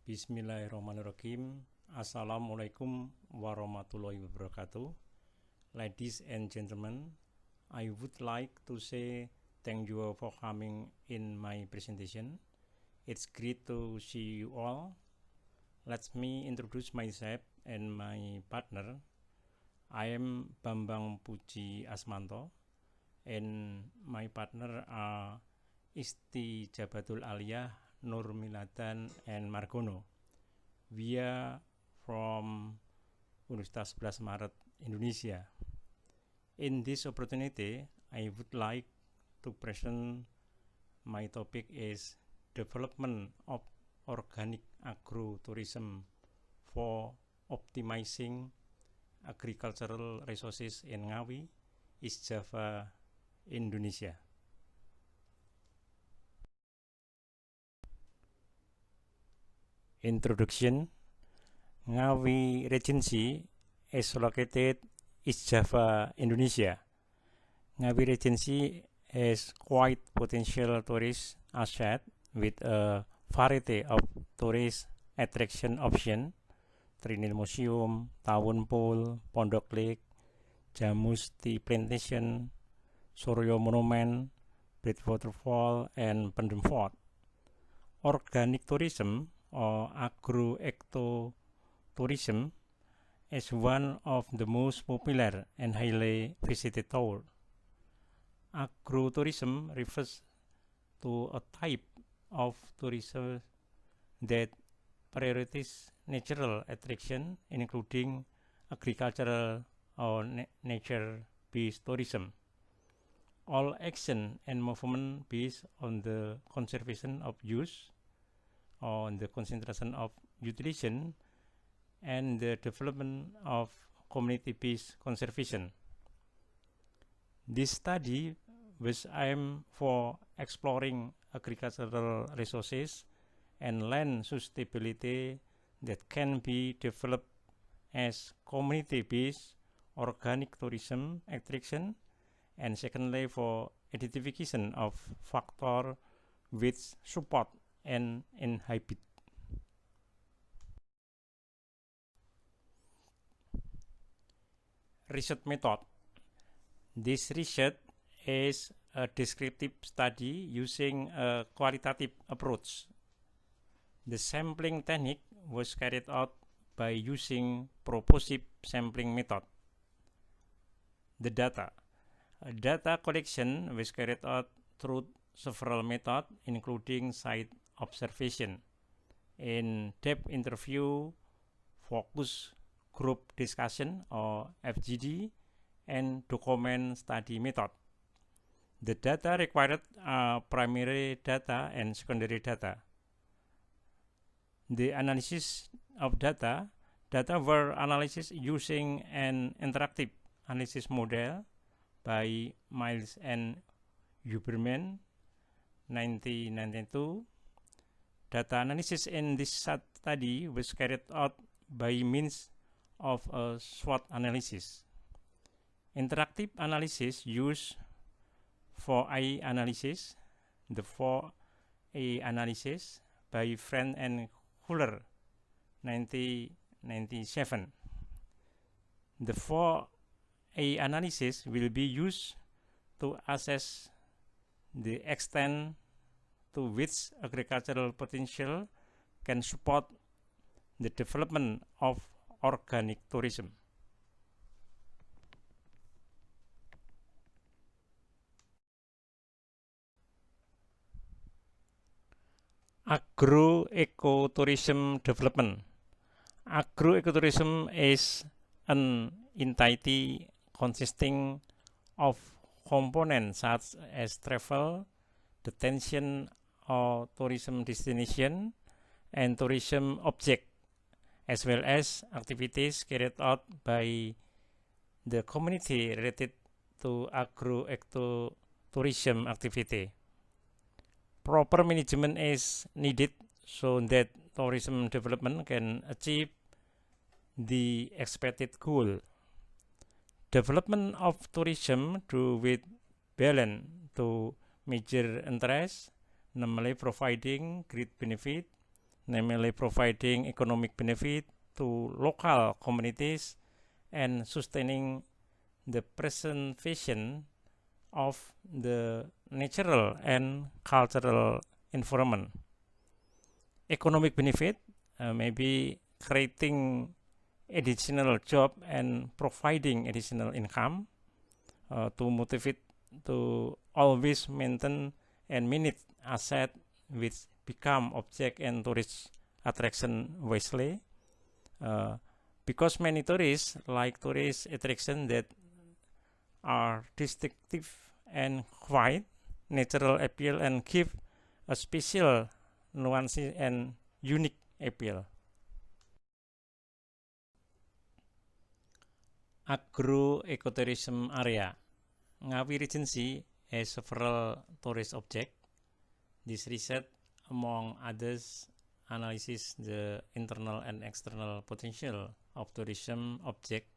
Bismillahirrahmanirrahim. Assalamualaikum warahmatullahi wabarakatuh. Ladies and gentlemen, I would like to say thank you for coming in my presentation. It's great to see you all. Let me introduce myself and my partner. I am Bambang Puji Asmanto and my partner are Isti Jabatul Aliyah, Nur Milatan, and Margono. We are from Universitas 11 Maret, Indonesia. In this opportunity, I would like to present my topic is development of organic agrotourism for optimizing agricultural resources in Ngawi, East Java, Indonesia. Introduction. Ngawi Regency is located East Java, Indonesia. Ngawi Regency has quite potential tourist asset with a variety of tourist attraction option: Trinil Museum, Tawon Pool, Pondok Lake, Jamus Tea Plantation, Suryo Monument, Brit Waterfall, and Pendem Fort. Organic tourism or agro-ecotourism is one of the most popular and highly visited tour. Agrotourism refers to a type of tourism that prioritizes natural attraction, including agricultural or nature-based tourism. All action and movement based on the conservation of use, on the concentration of utilization, and the development of community-based conservation. This study was aimed for exploring agricultural resources and land sustainability that can be developed as community-based organic tourism attraction, and secondly for identification of factors which support and inhibit. Research method. This research is a descriptive study using a qualitative approach. The sampling technique was carried out by using propositive sampling method. The data. Data collection was carried out through several methods, including site observation, in-depth interview, focus group discussion or FGD, and document study method. The data required are primary data and secondary data. The analysis of data were analyzed using an interactive analysis model by Miles and Huberman, 1992. Data analysis in this study was carried out by means of a SWOT analysis. Interactive analysis used 4A analysis. The 4A analysis by Friend and Huller, 1997. The 4A analysis will be used to assess the extent to which agricultural potential can support the development of organic tourism. Agro-ecotourism development. Agro-ecotourism is an entity consisting of components such as travel, detention or tourism destination, and tourism object, as well as activities carried out by the community related to agro-ecotourism activity. Proper management is needed so that tourism development can achieve the expected goal. Development of tourism do with balance to major interests, namely providing great benefit, namely providing economic benefit to local communities and sustaining the preservation of the natural and cultural environment. Economic benefit maybe creating additional job and providing additional income to motivate to always maintain and manage asset which become object and tourist attraction wisely, because many tourists like tourist attraction that are distinctive and quite natural appeal and give a special nuance and unique appeal. Agro-ecotourism area. Ngawi Regency has several tourist objects. This research, among others, analyzes the internal and external potential of tourism object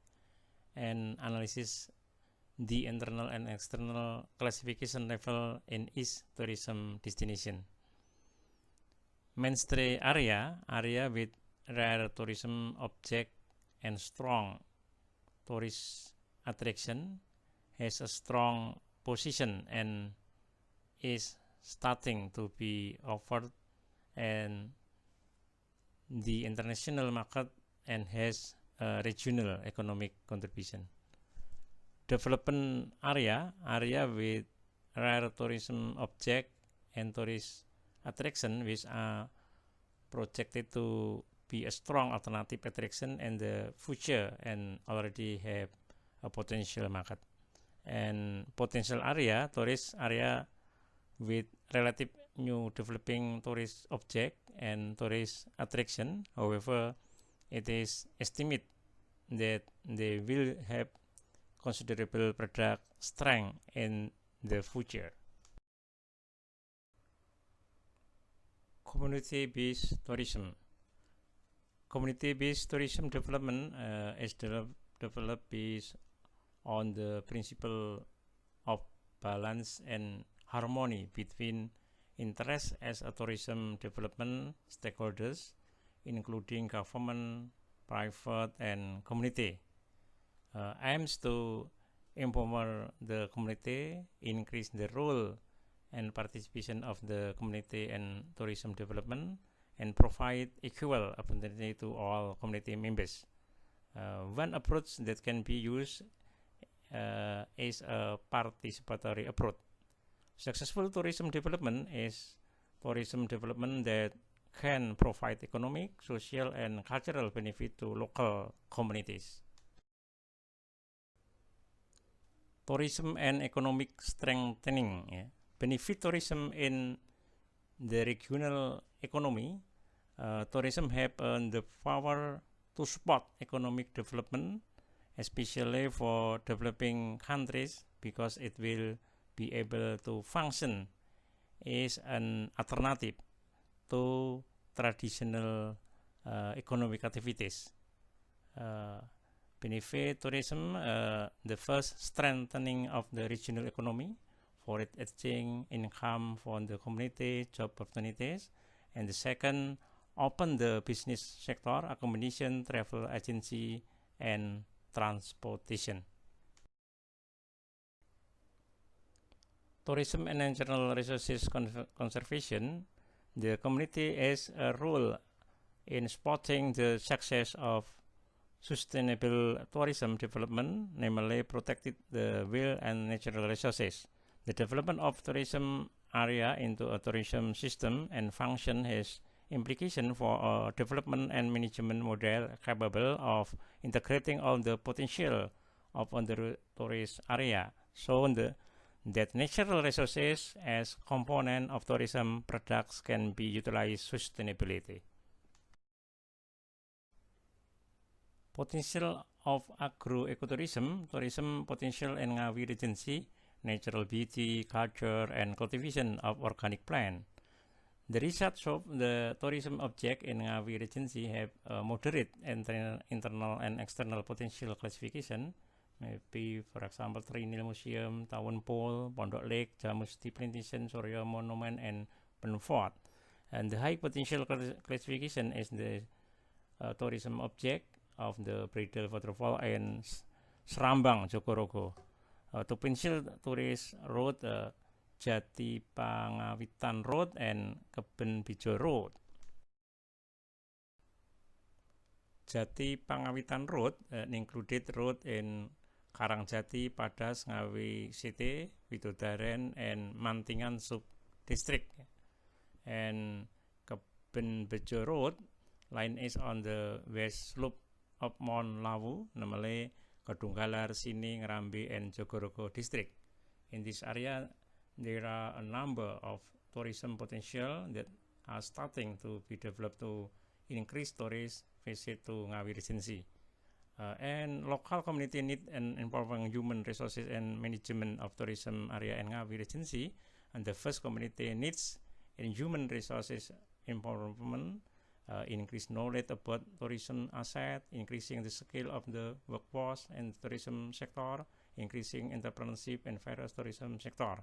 and analyzes the internal and external classification level in each tourism destination. Mainstay area with rare tourism object and strong tourist attraction has a strong position and is starting to be offered and the international market and has a regional economic contribution. Development area with rare tourism object and tourist attraction which are projected to be a strong alternative attraction in the future and already have a potential market. And potential area, tourist area with relative new developing tourist object and tourist attraction. However, it is estimated that they will have considerable product strength in the future. Community-based tourism. Community-based tourism development is developed based on the principle of balance and harmony between interests as a tourism development stakeholders, including government, private, and community. Aims to empower the community, increase the role and participation of the community in tourism development, and provide equal opportunity to all community members. One approach that can be used is a participatory approach. Successful tourism development is tourism development that can provide economic, social, and cultural benefit to local communities. Tourism and economic strengthening. Benefit tourism in the regional economy. Tourism have the power to support economic development, especially for developing countries, because it will be able to function as an alternative to traditional economic activities. Benefit tourism, the first, strengthening of the regional economy for it achieving income for the community, job opportunities, and the second, open the business sector, accommodation, travel agency, and transportation. Tourism and natural resources conservation. The community has a role in supporting the success of sustainable tourism development, namely protecting the wild and natural resources. The development of tourism area into a tourism system and function has implication for a development and management model capable of integrating all the potential of the tourist area, so that natural resources as component of tourism products can be utilized sustainability. Potential of agro-ecotourism, tourism potential in Ngawi Regency, natural beauty, culture, and cultivation of organic plant. The research of the tourism object in Ngawi Regency have a moderate internal and external potential classification. Maybe, for example, Trinil Museum, Tawon Pole, Pondok Lake, Jamusti Plantation, Surya Monument, and Penfort. And the high potential classification is the tourism object of the Bridal Waterfall and Serambang, Jogorogo. To pencil tourist road, Jati Pangawitan Road and Keben Bijo Road. Jati Pangawitan Road included road in Karangjati, Padas, Ngawi City, Widodaren, and Mantingan Sub-District. And Keben Bejo Road line is on the west slope of Mount Lawu, namely Kedunggalar, Sini, Ngrambe, and Jogorogo district. In this area, there are a number of tourism potential that are starting to be developed to increase tourist visit to Ngawi Regency. And local community need and empowering human resources and management of tourism area in Ngawi Regency. And the first community needs in human resources empowerment, increase knowledge about tourism asset, increasing the skill of the workforce and tourism sector, increasing entrepreneurship and various tourism sector.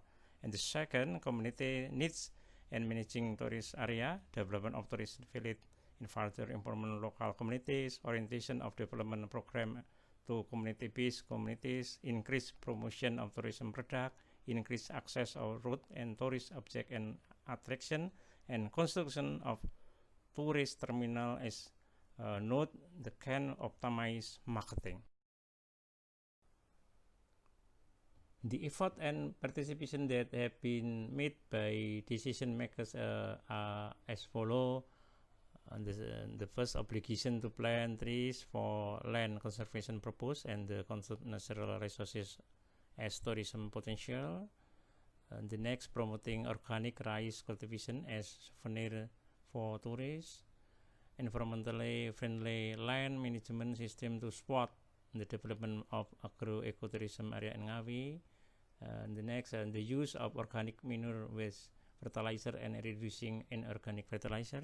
And the second community needs and managing tourist area, development of tourist village in further empowerment local communities, orientation of development program to community-based communities, increase promotion of tourism product, increase access of route and tourist object and attraction, and construction of tourist terminal as node that can optimize marketing. The effort and participation that have been made by decision makers are as follow. The first obligation to plant trees for land conservation purpose and the conserve natural resources as tourism potential. The next, promoting organic rice cultivation as souvenir for tourists. Environmentally friendly land management system to support the development of agro-ecotourism area in Ngawi. The next, the use of organic manure waste fertilizer and reducing inorganic fertilizer.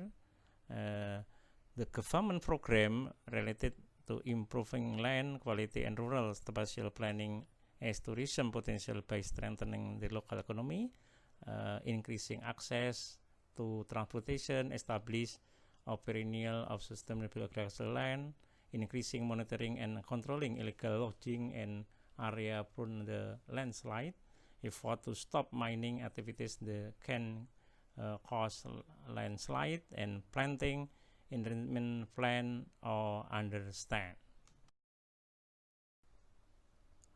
The government program related to improving land quality and rural spatial planning as tourism potential by strengthening the local economy, increasing access to transportation, establish a perennial of sustainable agricultural land, increasing monitoring and controlling illegal logging and area prone the landslide, effort to stop mining activities that can cause landslide, and planting enrichment plan or understand.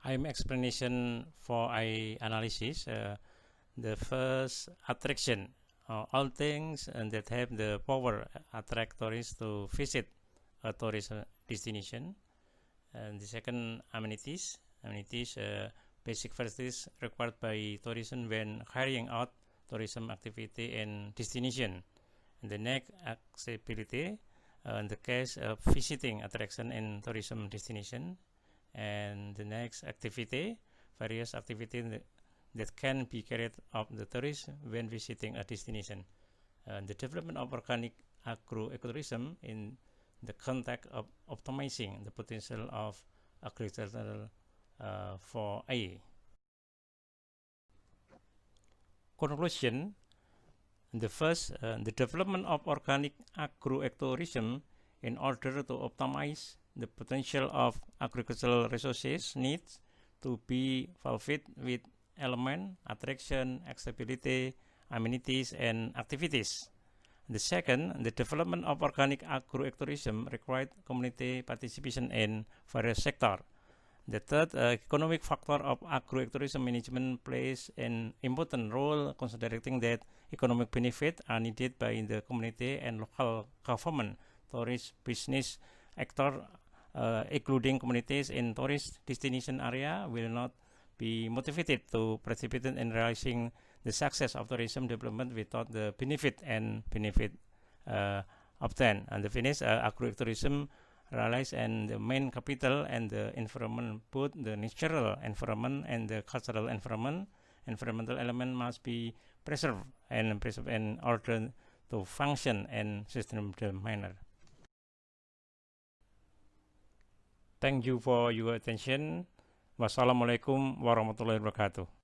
I'm explanation for analysis. The first, attraction. All things that have the power attract tourists to visit a tourist destination. And the second, amenities. Basic facilities required by tourism when carrying out tourism activity and destination. And the next, accessibility. In the case of visiting attraction and tourism destination. And the next, activity. Various activities that can be carried out the tourist when visiting a destination. The development of organic agro-ecotourism in the context of optimizing the potential of agricultural for A. Conclusion. The first, the development of organic agro-ecotourism in order to optimize the potential of agricultural resources needs to be fulfilled with element, attraction, accessibility, amenities, and activities. The second, the development of organic agro-ecotourism required community participation in various sectors. The third, economic factor of agro-ecotourism management plays an important role, considering that economic benefits are needed by the community and local government, tourist business actors, including communities in tourist destination area, will not be motivated to participate in realizing the success of tourism development without the benefit obtained. And the finish, agro-tourism realize and the main capital and the environment, both the natural environment and the cultural environment. Environmental element must be preserved in order to function in sustainable manner. Thank you for your attention. Wassalamualaikum warahmatullahi wabarakatuh.